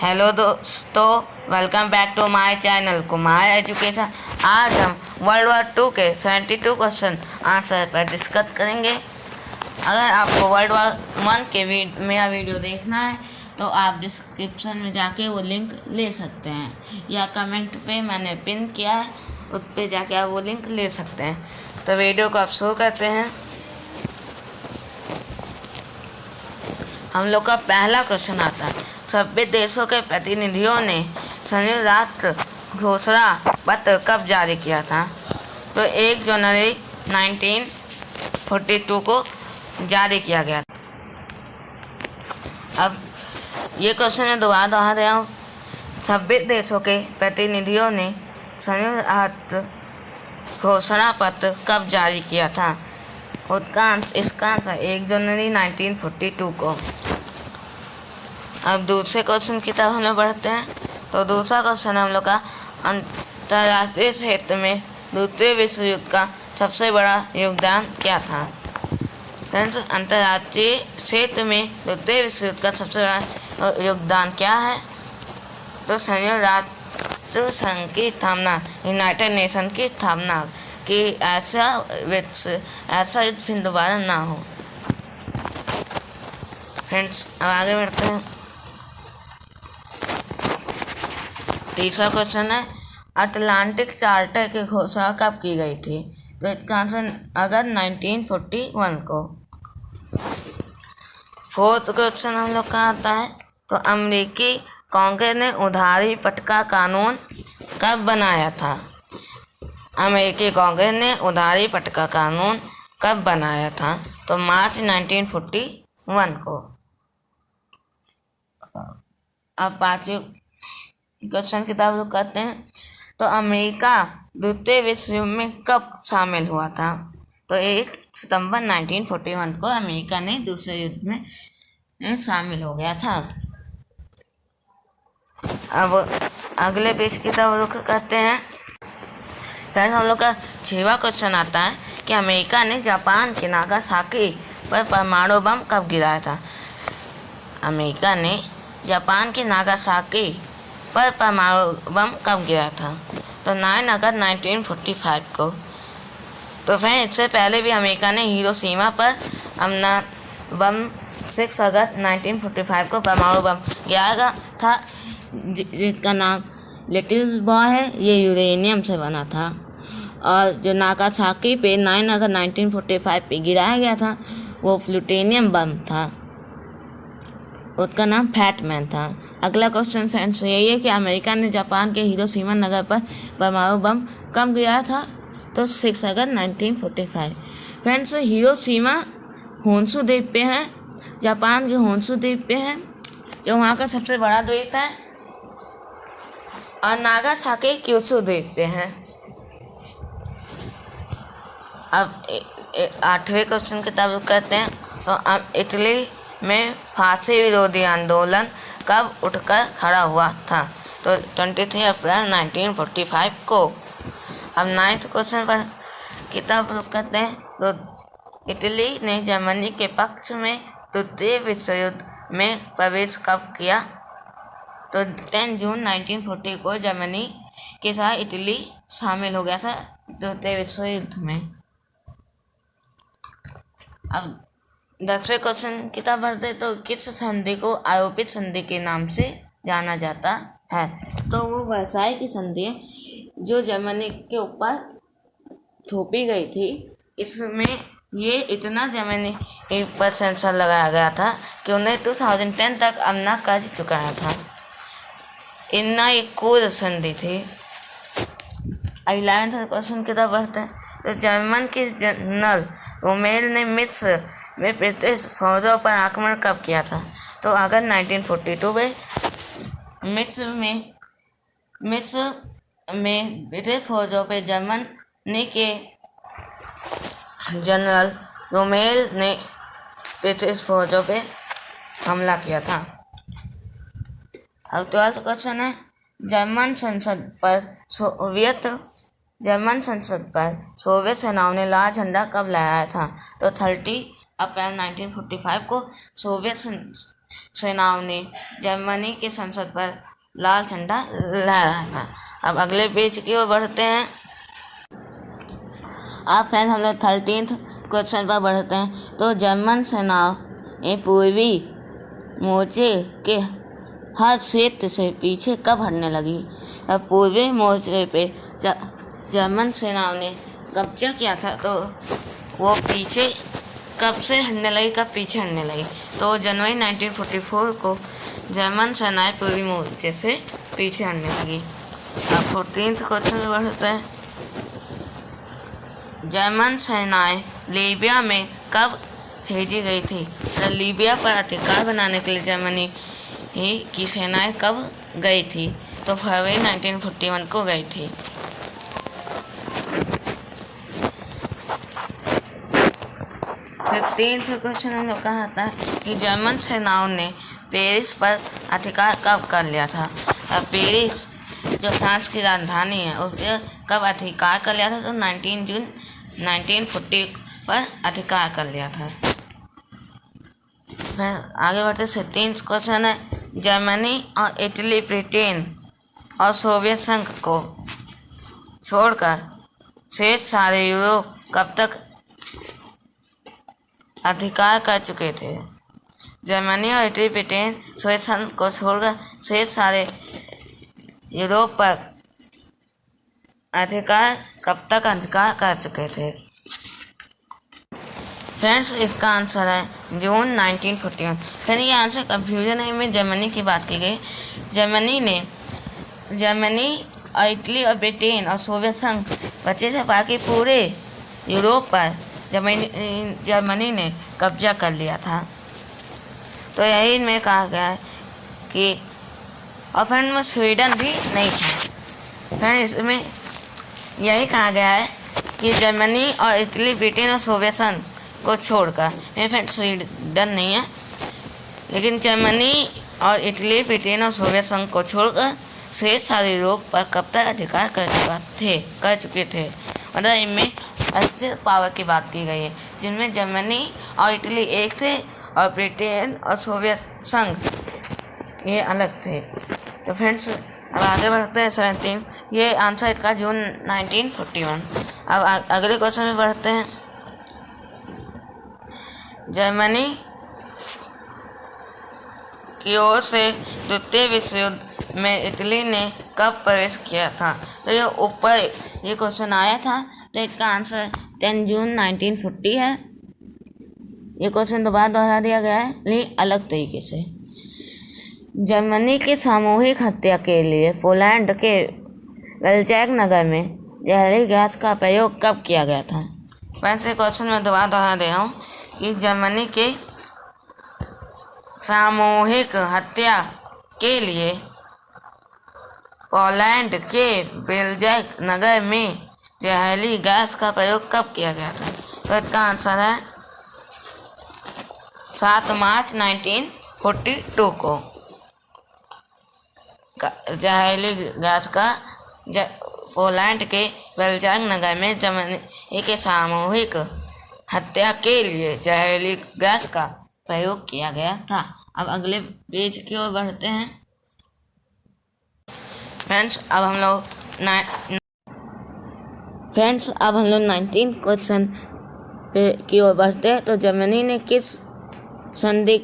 Hello दोस्तों, welcome back to my channel Kumar education. आज हम वर्ल्ड वॉर 2 के 72 क्वेश्चन आंसर पर डिस्कस करेंगे। अगर आपको वर्ल्ड वॉर 1 के मेरा वीडियो देखना है तो आप डिस्क्रिप्शन में जाके वो लिंक ले सकते हैं, या कमेंट पे मैंने पिन किया है, उस पर जाके आप वो लिंक ले सकते हैं। तो वीडियो को आप शुरू करते हैं। हम लोग का पहला क्वेश्चन आता है, सभ्य देशों के प्रतिनिधियों ने संयुक्त राष्ट्र घोषणा पत्र कब जारी किया था? तो 1 जनवरी 1942 को जारी किया गया। अब ये क्वेश्चन मैं दोबारा दोहरा रहा हूँ। सभ्य देशों के प्रतिनिधियों ने संयुक्त राष्ट्र घोषणा पत्र कब जारी किया था? इसका आंसर 1 जनवरी 1942 को। अब दूसरे क्वेश्चन की तरफ हम लोग बढ़ते हैं। तो दूसरा क्वेश्चन हम लोग का, अंतर्राष्ट्रीय क्षेत्र में द्वितीय विश्व युद्ध का सबसे बड़ा योगदान क्या था? फ्रेंड्स, अंतर्राष्ट्रीय क्षेत्र में द्वितीय विश्व युद्ध का सबसे बड़ा योगदान क्या है? तो संयुक्त राष्ट्र संघ की स्थापना, यूनाइटेड नेशन की स्थापना, कि ऐसा युद्ध फिर दोबारा ना हो। फ्रेंड्स, अब आगे बढ़ते हैं। तीसरा क्वेश्चन है, अटलांटिक चार्टर की घोषणा कब की गई थी? तो इसका आंसर अगस्त 1941 को। फोर्थ क्वेश्चन हम लोग का आता है, तो अमेरिकी कांग्रेस ने उधारी पटका कानून कब बनाया था? अमेरिकी कांग्रेस ने उधारी पटका कानून कब बनाया था? तो मार्च 1941 को। अब पांचवें क्वेश्चन की तरफ करते हैं। तो अमेरिका द्वितीय विश्व युद्ध में कब शामिल हुआ था? तो 1 सितंबर 1941 को अमेरिका ने दूसरे युद्ध में शामिल हो गया था। अब अगले पेज की तरफ रुख करते हैं। फिर हम लोग का 6वां क्वेश्चन आता है कि अमेरिका ने जापान के नागासाकी पर परमाणु बम कब गिराया था? अमेरिका ने जापान के नागासाकी पर परमाणु बम कब गिराया था? तो 9 अगस्त 1945 को। तो फिर इससे पहले भी अमेरिका ने हिरोशिमा पर अपना बम 6 अगस्त 1945 को परमाणु बम गिराया था, जिसका नाम लिटिल बॉय है। ये यूरेनियम से बना था। और जो नागासाकी पे 9 अगस्त 1945 पे गिराया गया था, वो प्लूटोनियम बम था। उसका नाम फैटमैन था। अगला क्वेश्चन फ्रेंड्स यही है कि अमेरिका ने जापान के हिरोशिमा नगर पर परमाणु बम कब गिराया था? तो 6 अगस्त 1945। फ्रेंड्स, हिरोशिमा होन्शु द्वीप पे है, जापान के होन्शु द्वीप पे है, जो वहाँ का सबसे बड़ा द्वीप है। और नागासाकी क्यूशु द्वीप पे है। अब 8वें क्वेश्चन की तरफ करते हैं। तो अब इटली में फांसी विरोधी आंदोलन कब उठकर खड़ा हुआ था? तो 23 अप्रैल 1945 को। अब 9th क्वेश्चन पर किताब करते हैं। तो इटली ने जर्मनी के पक्ष में द्वितीय विश्व युद्ध में प्रवेश कब किया? तो 10 जून 1940 को जर्मनी के साथ इटली शामिल हो गया था द्वितीय विश्व युद्ध में। अब 10वें क्वेश्चन की तरफ बढ़ते, तो किस संधि को आरोपित संधि के नाम से जाना जाता है? तो वो वर्साई की संधि है, जो जर्मनी के ऊपर थोपी गई थी। इसमें ये इतना जर्मनी पर सेंसर लगाया गया था कि उन्हें 2010 तक अपना कर्ज चुकाया था। इतना एक क्रूर संधि थी। अब 11वें क्वेश्चन की तरफ बढ़ते हैं। तो जर्मन के जनरल रोमेल ने मिस्र में ब्रिटिश फौजों पर आक्रमण कब किया था? तो अगस्त 1942 में मिस्र में ब्रिटिश फौजों पर जर्मनी के जनरल रोमेल ने ब्रिटिश फौजों पर हमला किया था। अब 12वां क्वेश्चन है, जर्मन संसद पर सोवियत सेनाओं ने लाल झंडा कब लहराया था? तो 30 अप्रैल 1945 को सोवियत सेनाओं ने जर्मनी के संसद पर लाल झंडा लहराया था। अब अगले पेज की ओर बढ़ते हैं। अब फ्रेंड्स हम लोग 13th क्वेश्चन पर बढ़ते हैं। तो जर्मन सेनाओं ने पूर्वी मोर्चे के हर क्षेत्र से पीछे कब हटने लगी? अब पूर्वी मोर्चे पे जर्मन सेनाओं ने कब्जा किया था, तो वो पीछे कब से हटने लगी, कब पीछे हटने लगी? तो जनवरी 1944 को जर्मन सेनाएं पूर्वी मोर्चे से पीछे हटने लगी। अब 14th क्वेश्चन में बढ़ते हैं। जर्मन सेनाएं लीबिया में कब भेजी गई थी? तो लीबिया पर अधिकार बनाने के लिए जर्मनी की सेनाएं कब गई थी? तो फरवरी 1941 को गई थी। 15th क्वेश्चन हम लोग का आता है कि जर्मन सेनाओं ने पेरिस पर अधिकार कब कर लिया था? अब पेरिस जो फ्रांस की राजधानी है उस पर कब अधिकार कर लिया था? तो 19 जून 1940 पर अधिकार कर लिया था। फिर आगे बढ़ते 17th क्वेश्चन है। जर्मनी और इटली, ब्रिटेन और सोवियत संघ को छोड़कर शेष सारे यूरोप कब तक अधिकार कर चुके थे? जर्मनी और इटली, ब्रिटेन, सोवियत संघ को छोड़कर शेष सारे यूरोप पर अधिकार कब तक अधिकार कर चुके थे? फ्रेंड्स इसका आंसर है जून 1941। फिर ये आंसर कंफ्यूजन है, में जर्मनी की बात की गई। जर्मनी और इटली और ब्रिटेन और सोवियत संघ बचे थे, बाकी पूरे यूरोप पर जर्मनी ने कब्जा कर लिया था। तो यही में कहा गया है कि और फ्रेंड में स्वीडन भी नहीं था। फ्रेंड इसमें यही कहा गया है कि जर्मनी और इटली, ब्रिटेन और सोवियत संघ को छोड़कर, मेरे फ्रेंड स्वीडन नहीं है, लेकिन जर्मनी और इटली, ब्रिटेन और सोवियत संघ को छोड़कर शेष सारे यूरोप पर कब तक अधिकार कर चुके थे। मतलब इनमें अस्थिर पावर की बात की गई है, जिनमें जर्मनी और इटली एक थे और ब्रिटेन और सोवियत संघ ये अलग थे। तो फ्रेंड्स अब आगे बढ़ते हैं 17। ये आंसर इसका जून 1941। अब अगले क्वेश्चन में बढ़ते हैं। जर्मनी की ओर से द्वितीय विश्व युद्ध में इटली ने कब प्रवेश किया था? तो ये ऊपर ये क्वेश्चन आया था, तो इसका आंसर 10 जून 1940 है। ये क्वेश्चन दोबारा दोहरा दिया गया है, लेकिन अलग तरीके से। जर्मनी की सामूहिक हत्या के लिए पोलैंड के वेल्जैक नगर में जहरीली गैस का प्रयोग कब किया गया था? फ्रेंड्स ये क्वेश्चन मैं दोबारा दोहरा दे रहा हूँ कि जर्मनी के सामूहिक हत्या के लिए पोलैंड के वेल्जैक नगर में जहरीली गैस का प्रयोग कब किया गया था? तो इसका आंसर है 7 मार्च 1942 को जहरीली गैस का पोलैंड के वेल्जैक नगर में जर्मनी के सामूहिक हत्या के लिए जहरीली गैस का प्रयोग किया गया था। अब अगले पेज की ओर बढ़ते हैं। फ्रेंड्स अब हम लोग 19 क्वेश्चन की ओर बढ़ते हैं। तो जर्मनी ने किस संधि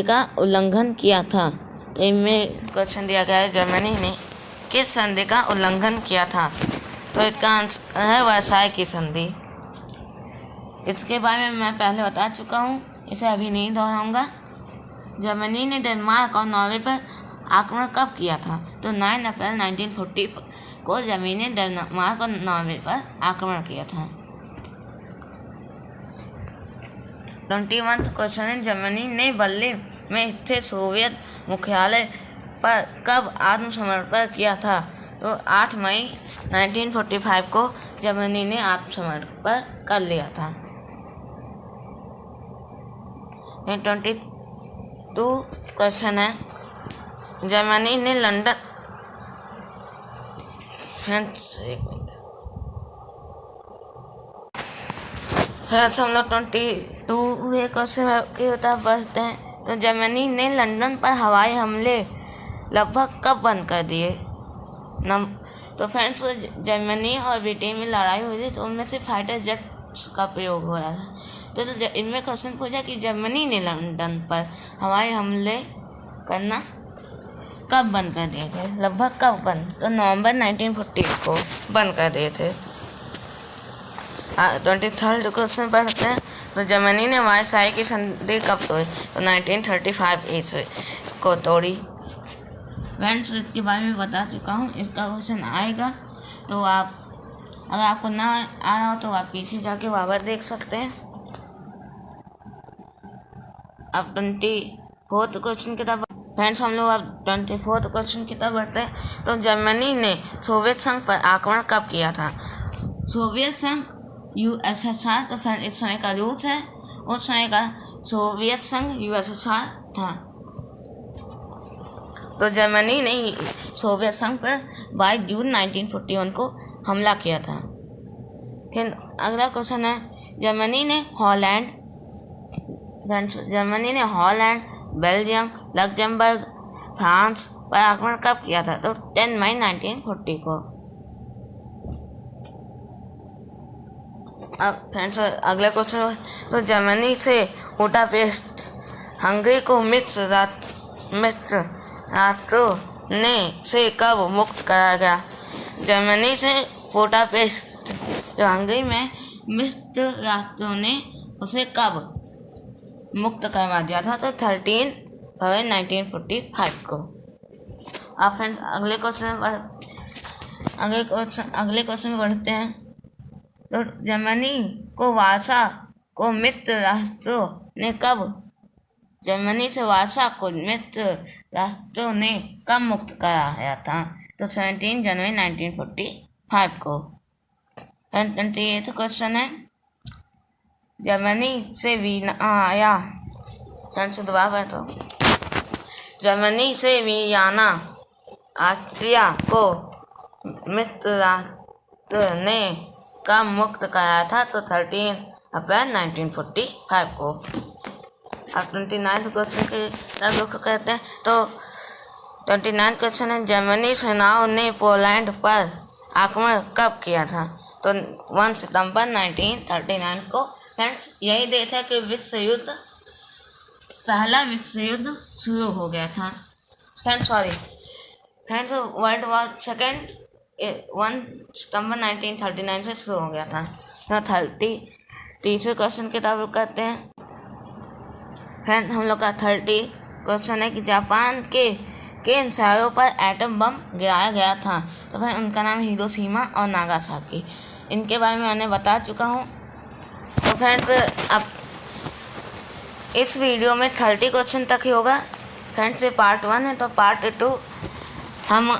का उल्लंघन किया था? तो इनमें क्वेश्चन दिया गया है जर्मनी ने किस संधि का उल्लंघन किया था? तो इसका आंसर है वर्साई की संधि। इसके बारे में मैं पहले बता चुका हूँ, इसे अभी नहीं दोहराऊंगा। जर्मनी ने डेनमार्क और नॉर्वे पर आक्रमण कब किया था? तो 9 अप्रैल 1940 को जर्मनी ने डेनमार्क और नॉर्वे पर आक्रमण किया था। 21 क्वेश्चन है। जर्मनी ने बर्लिन में स्थित सोवियत मुख्यालय पर कब आत्मसमर्पण किया था? तो 8 मई 1945 को जर्मनी ने आत्मसमर्पण कर लिया था। 22 क्वेश्चन है। जर्मनी ने लंदन फिर हम लोग 22 क्वेश्चन की तरफ बढ़ते हैं। तो जर्मनी ने लंदन पर हवाई हमले लगभग कब बंद कर दिए? तो फ्रेंड्स, जर्मनी और ब्रिटेन में लड़ाई हुई थी तो उनमें से फाइटर जेट्स का प्रयोग हो रहा था। तो इनमें क्वेश्चन पूछा कि जर्मनी ने लंदन पर हवाई हमले करना कब बंद कर दिए थे, लगभग कब बंद? तो नवंबर 1940 को बंद कर दिए थे। 23rd क्वेश्चन पढ़ते हैं। तो जर्मनी ने वायसाई की संधि कब तोड़ी? तो 1935 ईस्वी को तोड़ी। फ्रेंड्स, इसके बारे में बता चुका हूँ। इसका क्वेश्चन आएगा तो आप, अगर आपको ना आ रहा हो तो आप पीछे जाके वापस देख सकते हैं। अब 24th क्वेश्चन की तरफ फ्रेंड्स हम लोग अब 24th क्वेश्चन की तरफ बढ़ते हैं। तो जर्मनी ने सोवियत संघ पर आक्रमण कब किया था? सोवियत संघ USSR, तो फिर इस समय का रूस है, उस समय का सोवियत संघ USSR था। तो जर्मनी ने सोवियत संघ पर 22 जून 1941 को हमला किया था। फिर अगला क्वेश्चन है, जर्मनी ने हॉलैंड, बेल्जियम, लक्जमबर्ग, फ्रांस पर आक्रमण कब किया था? तो 10 मई 1940 को। अब फ्रेंड्स अगला क्वेश्चन, तो जर्मनी से बुडापेस्ट हंगरी को मिस्र राष्ट्रों ने से कब मुक्त कराया गया? जर्मनी से बुडापेस्ट जो हंगरी में मिस्र राष्ट्रों ने उसे कब मुक्त करवा दिया था? तो 13 फरवरी 1945 को। अब फ्रेंड्स अगले क्वेश्चन में बढ़ते हैं। तो जर्मनी को वारसा को मित्र राष्ट्रों ने कब मुक्त कराया था? तो 17 जनवरी 1945 को। 28th क्वेश्चन है, जर्मनी से वियना ऑस्ट्रिया को मित्र राष्ट्र ने कब मुक्त कराया था? तो 13 अप्रैल 1945 को। अब 29th क्वेश्चन के तरफ रुख करते हैं। तो 29th क्वेश्चन है, जर्मनी सेनाओं ने पोलैंड पर आक्रमण कब किया था? तो 1 सितंबर 1939 को। फ्रेंड्स यही डेट है कि पहला विश्व युद्ध शुरू हो गया था। फ्रेंड्स वर्ल्ड वॉर सेकेंड 1 सितंबर 1939 से शुरू हो गया था। तो 30वें क्वेश्चन की तरफ करते हैं। फ्रेंड हम लोग का 30 क्वेश्चन है कि जापान के किन शहरों पर एटम बम गिराया गया था? तो फिर उनका नाम हिरोशिमा और नागासाकी। इनके बारे में मैंने बता चुका हूँ। तो फ्रेंड्स अब इस वीडियो में 30 क्वेश्चन तक ही होगा। फ्रेंड्स ये पार्ट 1 है, तो पार्ट 2 हम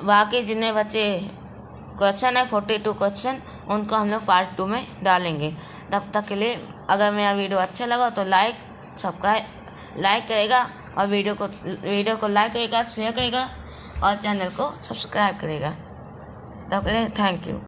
बाकी जितने बच्चे क्वेश्चन है 42 क्वेश्चन उनको हम लोग पार्ट 2 में डालेंगे। तब तक के लिए अगर मेरा वीडियो अच्छा लगा तो लाइक करेगा और वीडियो को लाइक करेगा, शेयर करेगा और चैनल को सब्सक्राइब करेगा। तब के लिए थैंक यू।